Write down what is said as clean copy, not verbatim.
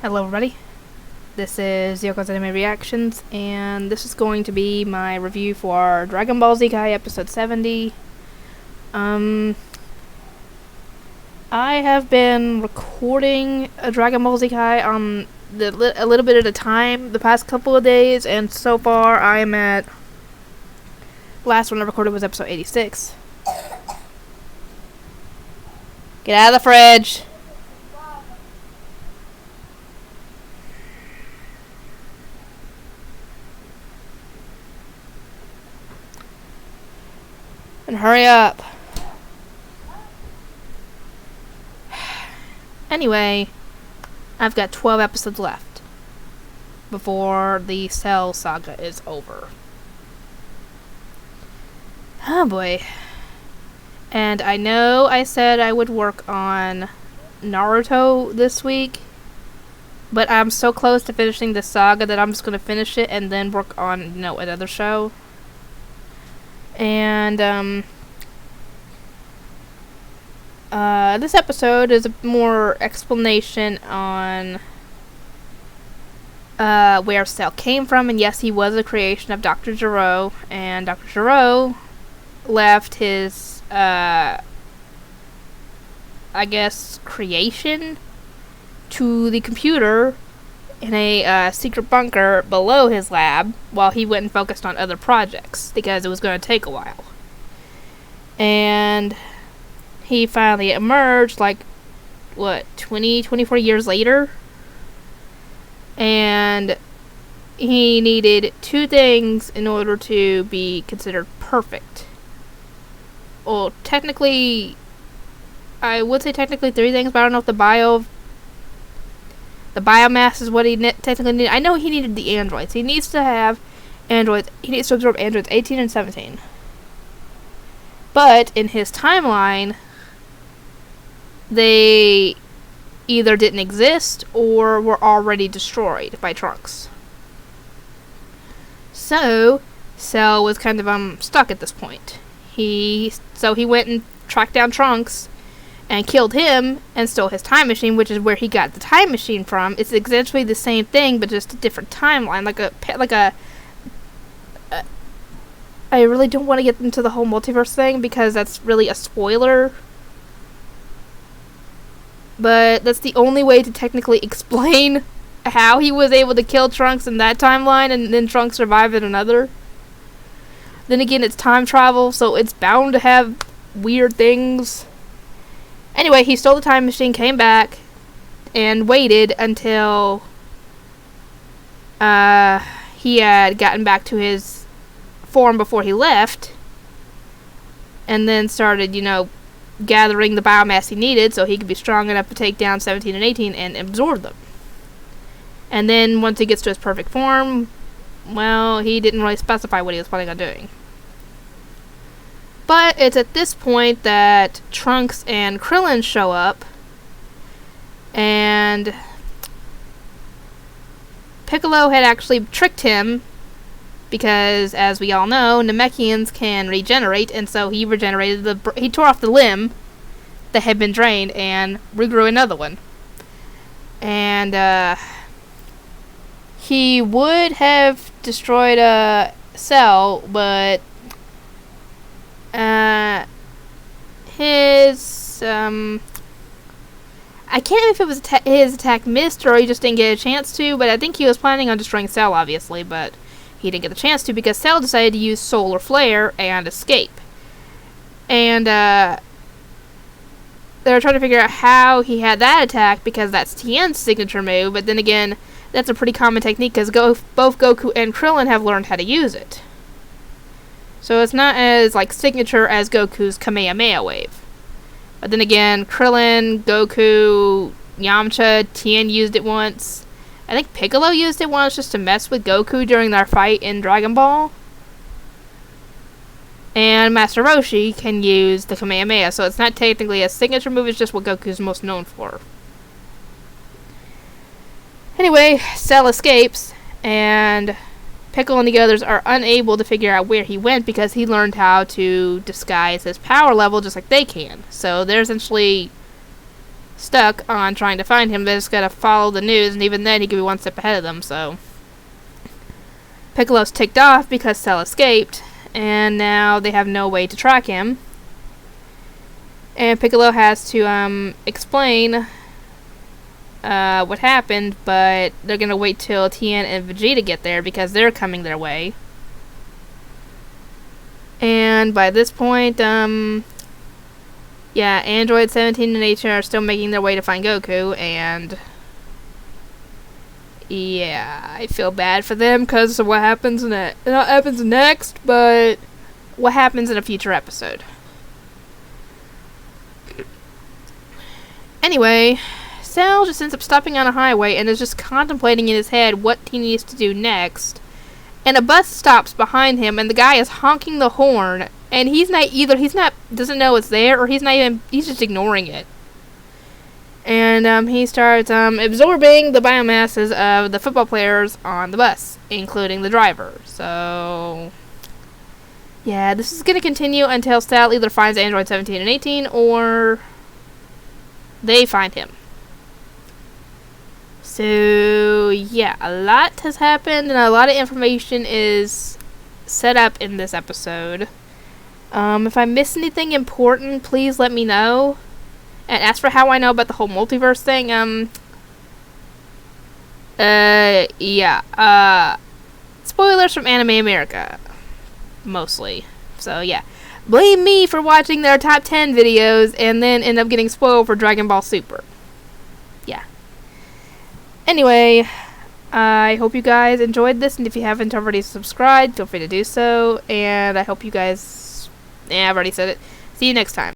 Hello everybody, this is Yoko's Anime Reactions, and this is going to be my review for Dragon Ball Z Kai episode 70. I have been recording a Dragon Ball Z Kai on a little bit at a time the past couple of days, and so far I am at... last one I recorded was episode 86. Get out of the fridge! And hurry up. Anyway, I've got 12 episodes left before the Cell saga is over. Oh boy. And I know I said I would work on Naruto this week, but I'm so close to finishing the saga that I'm just going to finish it and then work on, another show. And, this episode is a more explanation on, where Cell came from, and yes, he was a creation of Dr. Gero, and Dr. Gero left his, I guess, creation to the computer in a secret bunker below his lab while he went and focused on other projects because it was going to take a while. And he finally emerged 24 years later, and he needed two things in order to be considered perfect. Well, technically, I would say technically three things, but I don't know if the biomass is what he technically needed. I know he needed the androids. He needs to have androids. He needs to absorb androids 18 and 17. But in his timeline, they either didn't exist or were already destroyed by Trunks. So, Cell was kind of stuck at this point. So he went and tracked down Trunks and killed him and stole his time machine, which is where he got the time machine from. It's essentially the same thing, but just a different timeline, I really don't want to get into the whole multiverse thing because that's really a spoiler. But that's the only way to technically explain how he was able to kill Trunks in that timeline and then Trunks survived in another. Then again, it's time travel, so it's bound to have weird things. Anyway, he stole the time machine, came back, and waited until he had gotten back to his form before he left, and then started, gathering the biomass he needed so he could be strong enough to take down 17 and 18 and absorb them. And then once he gets to his perfect form, well, he didn't really specify what he was planning on doing. But it's at this point that Trunks and Krillin show up, and Piccolo had actually tricked him because, as we all know, Namekians can regenerate, and so he regenerated he tore off the limb that had been drained and regrew another one. And he would have destroyed Cell, but I can't remember if it was his attack missed or he just didn't get a chance to, but I think he was planning on destroying Cell, obviously, but he didn't get the chance to because Cell decided to use Solar Flare and escape. And they were trying to figure out how he had that attack because that's Tien's signature move, but then again, that's a pretty common technique because both Goku and Krillin have learned how to use it. So it's not as signature as Goku's Kamehameha wave. But then again, Krillin, Goku, Yamcha, Tien used it once. I think Piccolo used it once just to mess with Goku during their fight in Dragon Ball. And Master Roshi can use the Kamehameha, so it's not technically a signature move, it's just what Goku's most known for. Anyway, Cell escapes, and Piccolo and the others are unable to figure out where he went because he learned how to disguise his power level just like they can. So they're essentially stuck on trying to find him. They just gotta follow the news, and even then he could be one step ahead of them, so. Piccolo's ticked off because Cell escaped, and now they have no way to track him. And Piccolo has to explain what happened, but they're gonna wait till Tien and Vegeta get there because they're coming their way. And by this point, yeah, Android 17 and 18 are still making their way to find Goku, and yeah, I feel bad for them because of what happens next, but what happens in a future episode. Anyway, Cell just ends up stopping on a highway and is just contemplating in his head what he needs to do next. And a bus stops behind him, and the guy is honking the horn, and doesn't know it's there, or he's just ignoring it. And he starts absorbing the biomasses of the football players on the bus, including the driver. So yeah, this is going to continue until Cell either finds Android 17 and 18, or they find him. So yeah, a lot has happened, and a lot of information is set up in this episode. If I miss anything important, please let me know. And as for how I know about the whole multiverse thing, yeah, spoilers from Anime America, mostly. So yeah, blame me for watching their top 10 videos and then end up getting spoiled for Dragon Ball Super. Yeah. Anyway, I hope you guys enjoyed this, and if you haven't already subscribed, feel free to do so, and I hope you guys, I've already said it. See you next time.